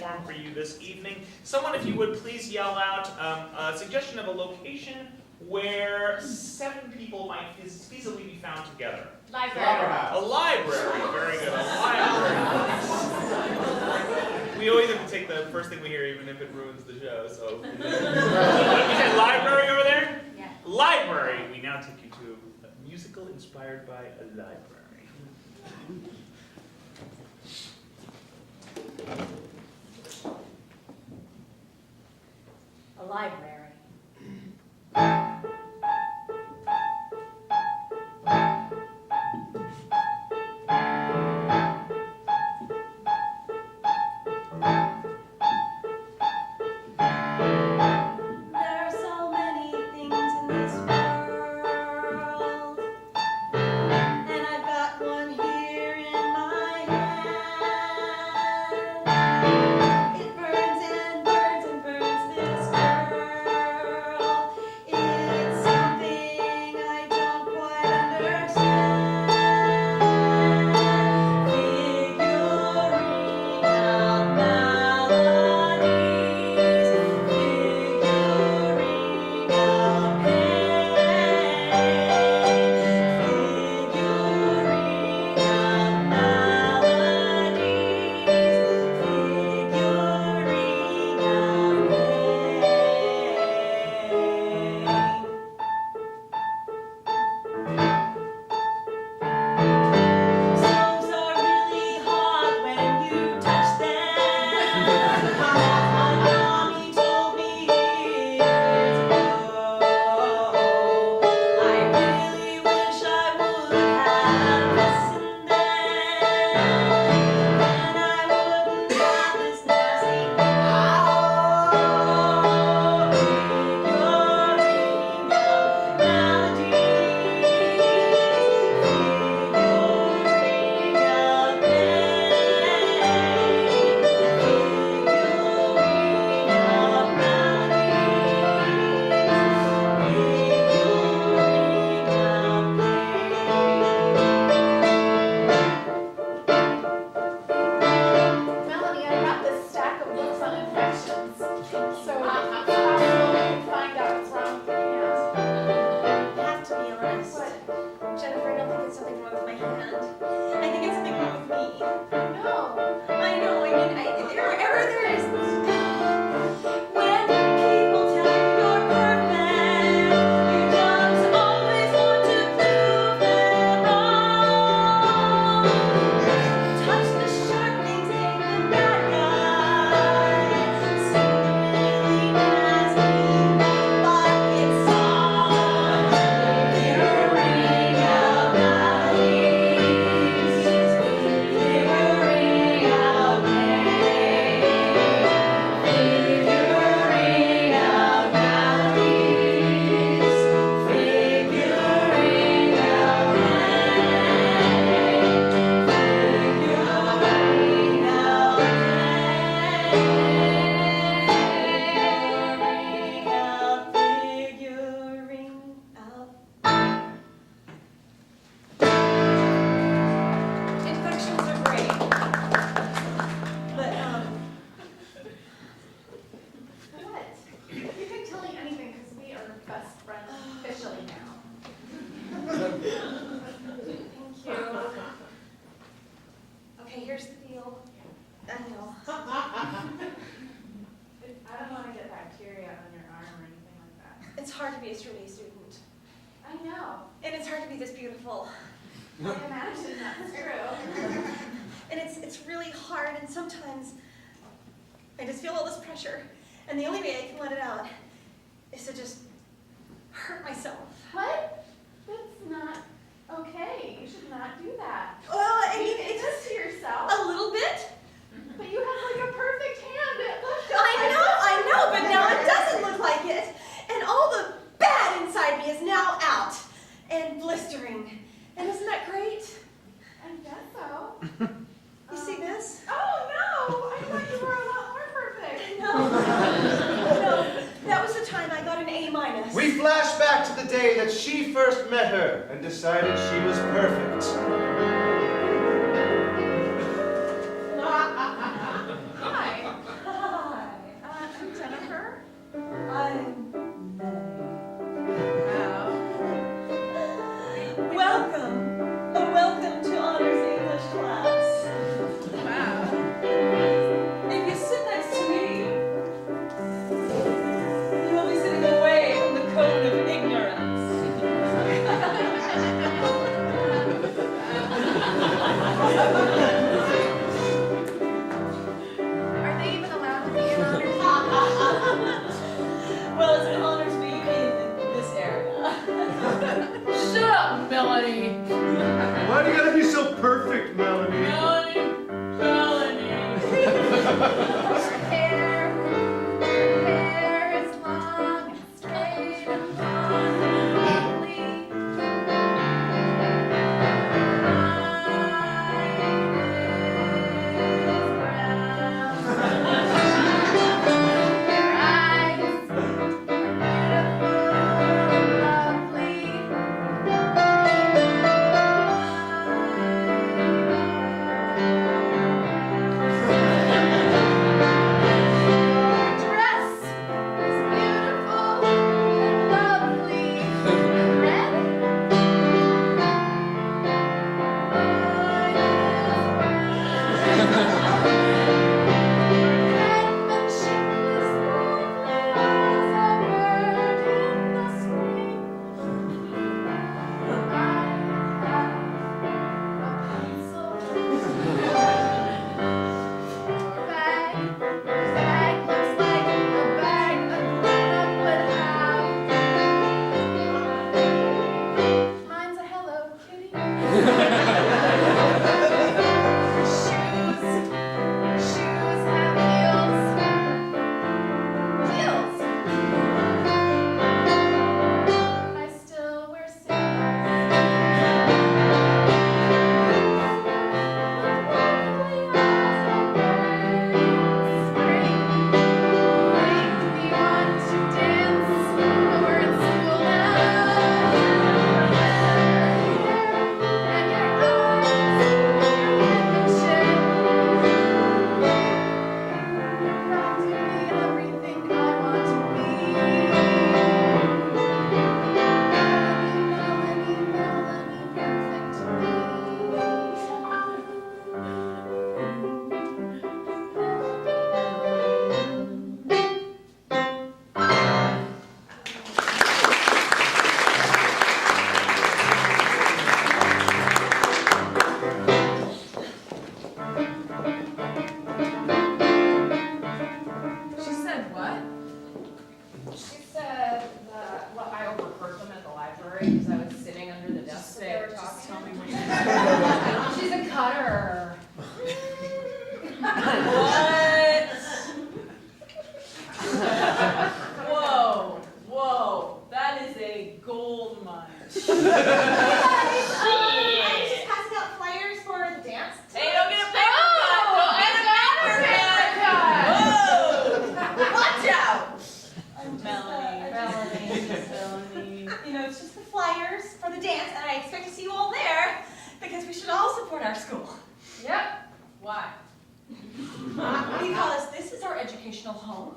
perform for you this evening. Someone, if you would please yell out a suggestion of a location where 7 people might feasibly be found together. Library. A library. Very good. A library. We always have to take the first thing we hear, even if it ruins the show. So, you said library over there? Yeah. Library. We now take you to a musical inspired by a library. A library. It's hard to be a straight-A student. I know. And it's hard to be this beautiful. I imagine that's true. And it's really hard, and sometimes I just feel all this pressure, and the only way I can let it out is to just hurt myself. What? That's not okay. You should not do that. Well, I You mean, did it's this to yourself. a little bit. But you have like a perfect hand. It looked just I know, but now it doesn't look like it. And all the bad inside me is now out and blistering. And isn't that great? I guess so. You see this? Oh no! I thought you were a lot more perfect. No, that was the time I got an A-. We flash back to the day that she first met her and decided she was perfect. Hi. Whoa, whoa, that is a gold mine. I'm just passing out flyers for the dance. Hey, don't get a paper cut! Don't get a paper cut! Whoa! Watch out! Melanie. You know, it's just the flyers for the dance, and I expect to see you all there because we should all support our school. Yep. Why? Because this is our educational home.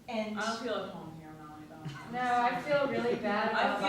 And I don't feel at home here, Melanie. No, I feel really bad about I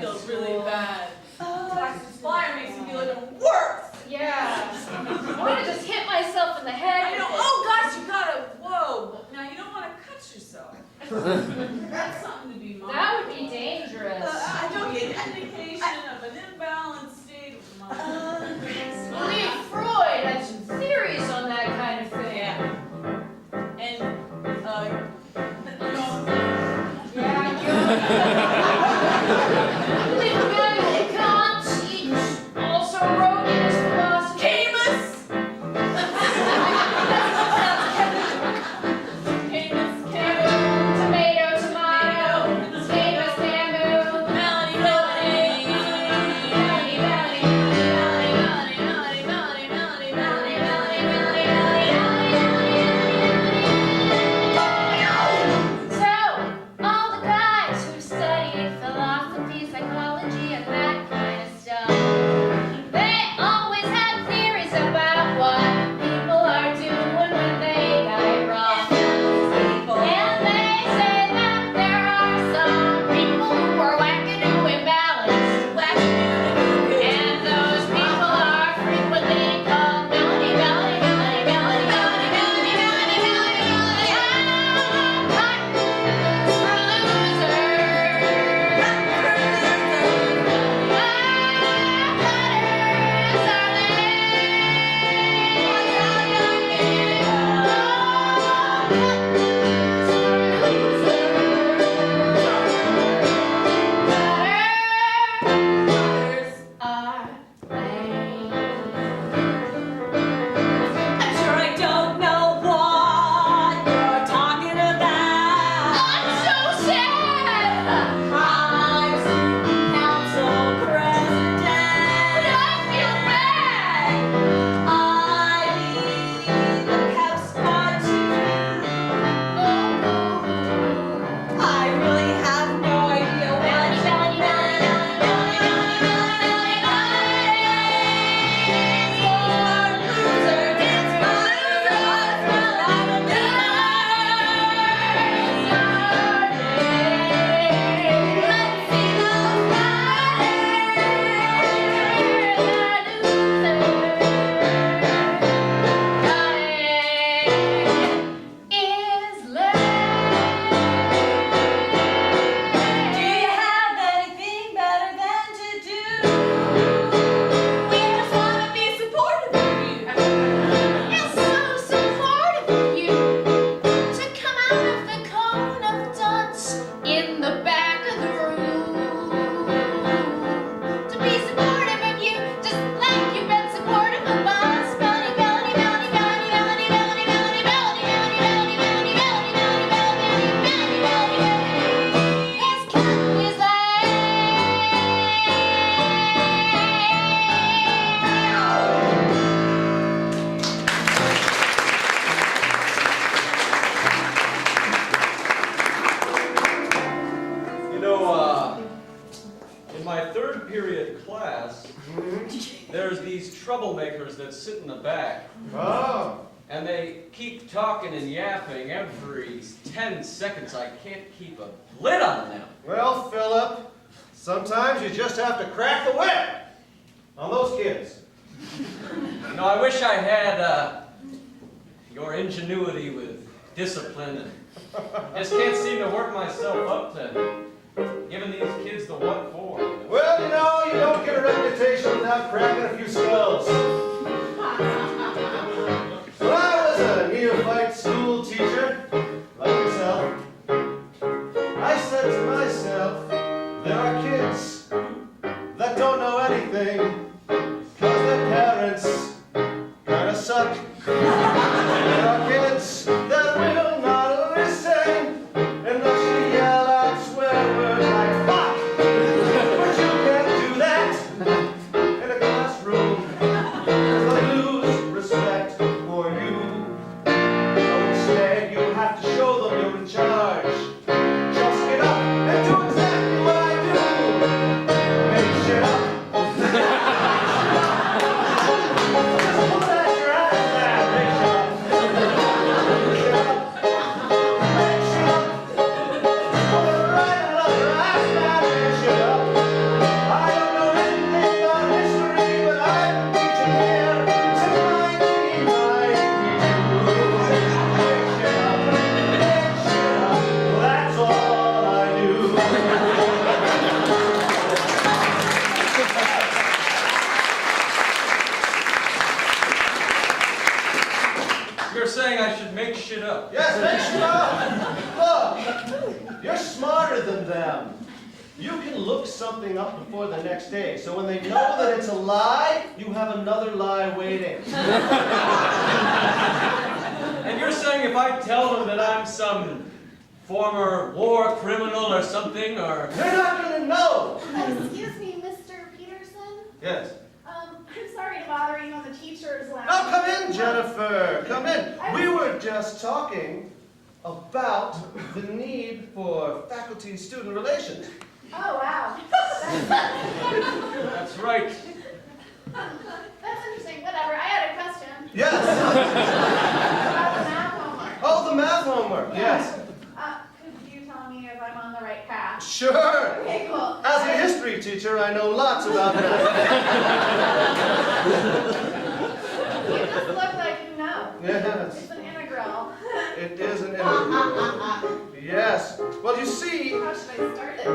feel really school. bad. oh, This flyer makes me feel like I'm worse. Yeah. I want to just hit myself in the head. I know. Oh gosh, you gotta. Whoa. Now you don't want to cut yourself. That's something to be mindful. That would be dangerous. I don't Be think an indication of an imbalanced state of mind. Believe Freud had some theories on that kind of thing. Yeah. And Yeah, Believe Immanuel Kant, he also wrote in his philosophy. Camus. Camus. Tomato, tomato. Camus, bamboo. Melanie. So, all the guys who studied philosophy, psychology, and that kind of stuff, they always have theories about what people are doing when they got it wrong. And they say that there are some people who are wackadoo imbalanced. And those people are frequently called Melanie. I'm sure I don't know what you're talking about. I'm student council president. I feel bad. I lead the pep squad too. I really have no idea what you meant. Do you have anything better than to do? We just want to be supportive of you. It's so supportive of you to come out of the cone of dunce in the back of the room. To be supportive of you, just like you've been supportive of us. Melanie. It's Kelly's You know, in my third period class, there's these troublemakers that sit in the back, Oh, and they keep talking and yapping every 10 seconds. I can't keep a lid on them. well, Philip, sometimes you just have to crack the whip on those kids. You know, I wish I had your ingenuity with discipline, and just can't seem to work myself up to giving these kids the what for. Well, you know, you don't get a reputation without cracking a few skulls. When I was a neophyte school teacher, like yourself, I said to myself, there are kids that don't know anything, 'cause their parents kinda suck. saying I should make shit up. Yes, make shit up. Look, you're smarter than them. You can look something up before the next day, so when they know that it's a lie, you have another lie waiting. And you're saying if I tell them that I'm some former war criminal or something, or... They're not gonna know. Excuse me, Mr. Peterson? Yes. I'm sorry to bother you on the teacher's lounge. Now come in, Jennifer, come in. We were just talking about the need for faculty-student relations. Oh, wow. That's right. That's interesting. Whatever. I had a question Yes. about the math homework. Oh, the math homework, yes. Could you tell me if I'm on the right path? Sure. Okay, cool. As a history teacher, I know lots about that. You just look like you know. Yes, It's an integral. it is an integral. Yes. Well, you see, How should I start it?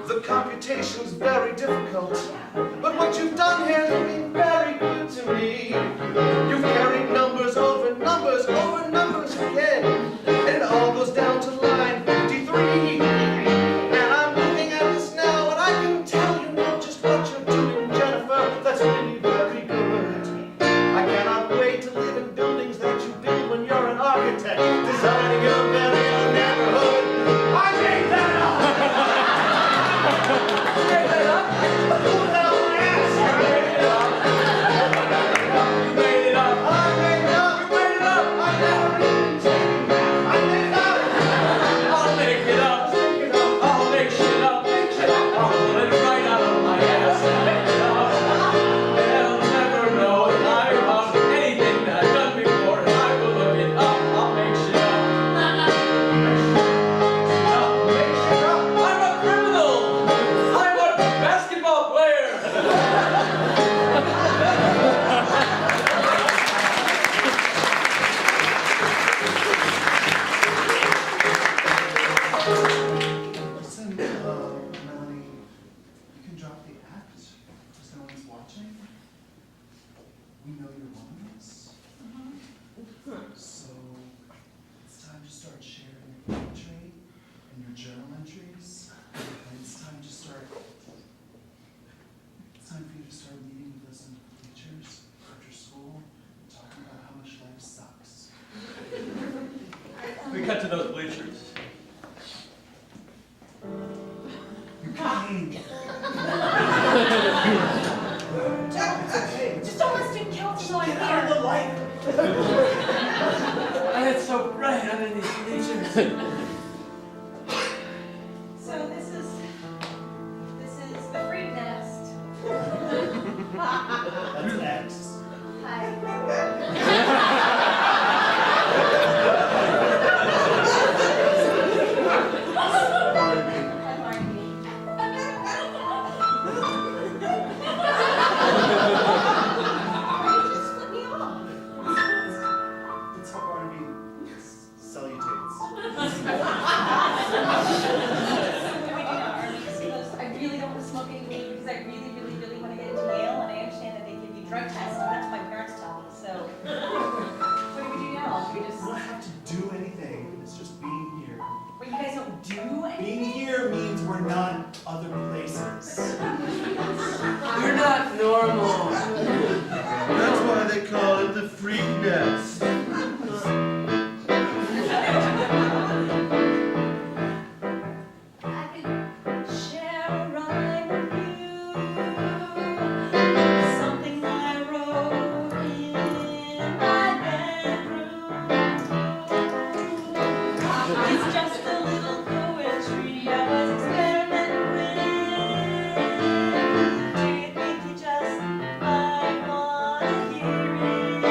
the computation's very difficult. But what you've done here has been very good to me. You've carried numbers over numbers over numbers again. And it all goes down to line 53. And I'm looking at this now, and I can tell you know just what you're doing, Jennifer. That's really very good. I cannot wait to live in buildings that you build when you're an architect, designing your very own neighborhood. I made that up! Listen, Melanie, you can drop the act because no one's watching. We know you're wanting us. So it's time to start sharing your poetry and your journal entries. And it's time to start. It's time for you to start meeting with us and teachers after school, talking about how much life sucks. We cut to those bleachers. You came. Just don't let student council Get in out of here. the light. And it's so bright under these bleachers. So this is the freak nest. That's X. Hi. I'm Margie. Just flip me off. That's how Barnaby salutates. I really don't want to smoke any weed because I really, really, really want to get into Yale, and I understand that they give you drug tests, and that's what my parents tell me. So, what do we do now? Do we just? You don't have to do anything. It's just being here. Well, you guys don't do anything. Being here means we're not other places. You're not normal. That's why they call it the freak nest. I could share a rhyme with you, something I wrote in my bedroom. It's just a little poetry I was experimenting with. Do you think you just might wanna hear it?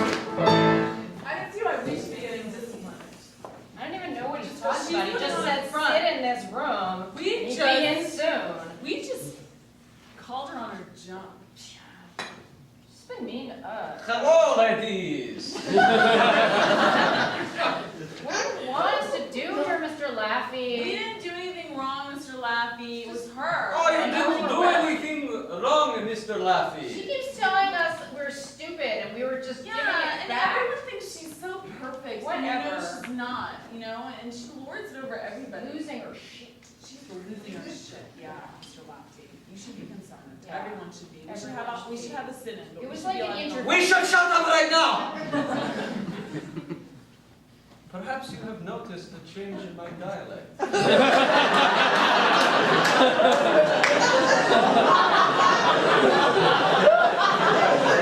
I can see why we should be getting disciplined. I don't even know what he's Just talking about. He she's just putting said in front. sit in this room. We He'd be just- in soon. We just called her on her jump. She's been mean to us. Hello, ladies. What do you want us to do here, Mr. We Laffy? didn't do anything wrong, Mr. Laffy. It was her. Oh, you I know didn't do we're right. anything wrong, Mr. She Laffy. keeps telling us we're stupid and we were just giving Yeah, it and back. everyone thinks she's so perfect. And Whatever. she's not, and she lords it over everybody. Losing her shit. She's losing her shit. Yeah, Mr. Laffy. You should be concerned. Yeah. Everyone should be. We should Everyone have should we be. should have a sit-in. But It we was should like be an on interview. We should shut up right now! Perhaps you have noticed a change in my dialect.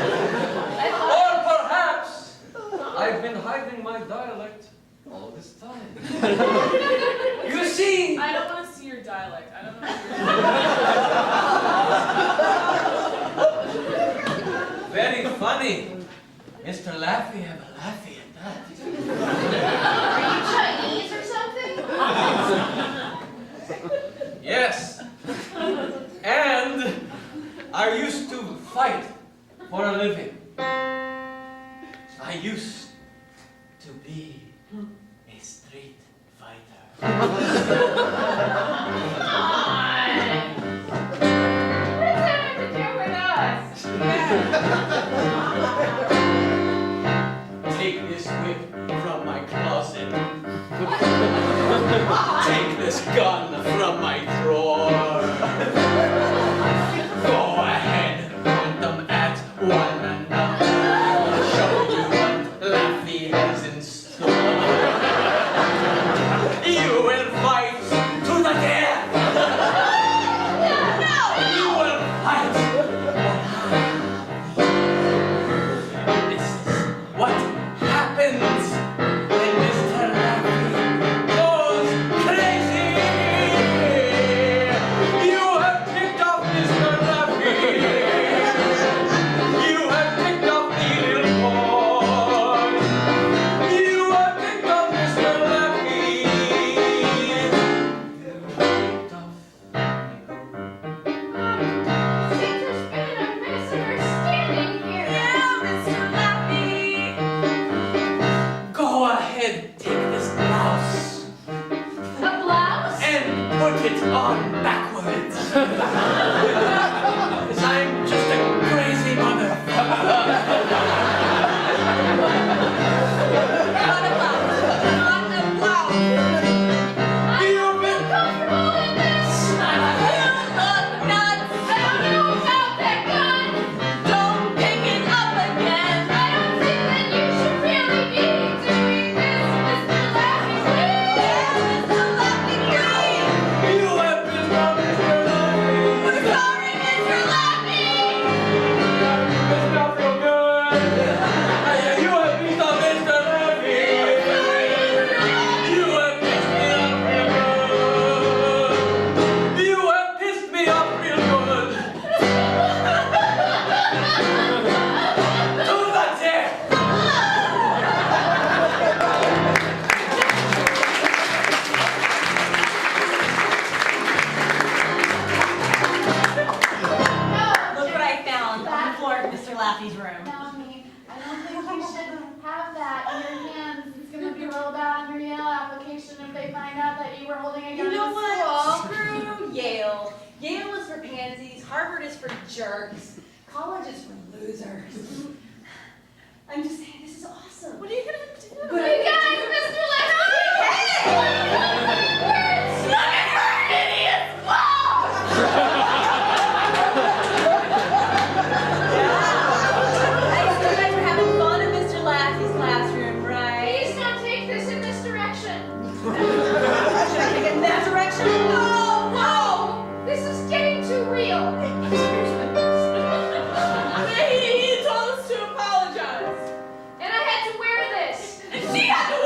Or perhaps I've been hiding my dialect all this time. You see, I don't want to see your dialect. I don't know what very funny. Mr. Laffy have a laffy at that. Are you Chinese or something? Yes. And I used to fight for a living. I used to be a street fighter. What does that have to do with us? Take this whip from my closet. Take this gun from my drawer. Go ahead, point them at one another. Show you what Laffy has in store. You will fight to the death. You will fight. This is what happens when Mr. Laffy goes crazy. You have picked up Mr. Laffy. You have picked up the little boy. You have picked up Mr. Laffy. Picked up. Seems there's been a misunderstanding here. Mr. Laffy. Go ahead, take this blouse A blouse? and put it on backwards. 'Cause I'm just a crazy motherfucker. Not a blouse. Not a blouse. You've been Comfortable in this? You look nuts. I don't know about that gun. Don't pick it up again. I don't think that you should really be doing this, Mr. Laffy, please. Mr. Laffy, please. You have been on Mr. Laffy. We're sorry, Mr. Laffy. You must not feel good. You have beat on Mr. Laffy. You have pissed me off real good. You have pissed me off real good. To the death. Look what I found on the floor of Mr. Laffy's room. Mommy, I don't think you should have that in your hands. It's gonna be real bad on your Yale application if they find out that you were holding a gun You know in what? school. Screw Yale. Yale is for pansies, Harvard is for jerks, college is for losers. I'm just saying, this is awesome. What are you gonna do? What You guys, Mr. Laffy! Look at her idiot's mom! I see you guys are having fun in Mr. Laffy's classroom, right? Please don't take this in this direction. Should I take it in that direction? No, no! This is getting too real. He told us to apologize. And I had to wear this. And she had to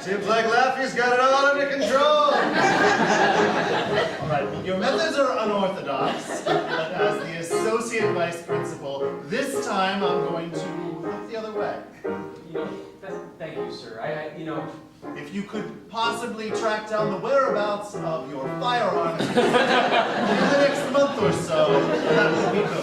Seems like Laffy's got it all under control. All right, your methods are unorthodox, but as the associate vice principal, this time I'm going to look the other way. You know, thank you, sir. You know, If you could possibly track down the whereabouts of your firearms in the next month or so, that would be good.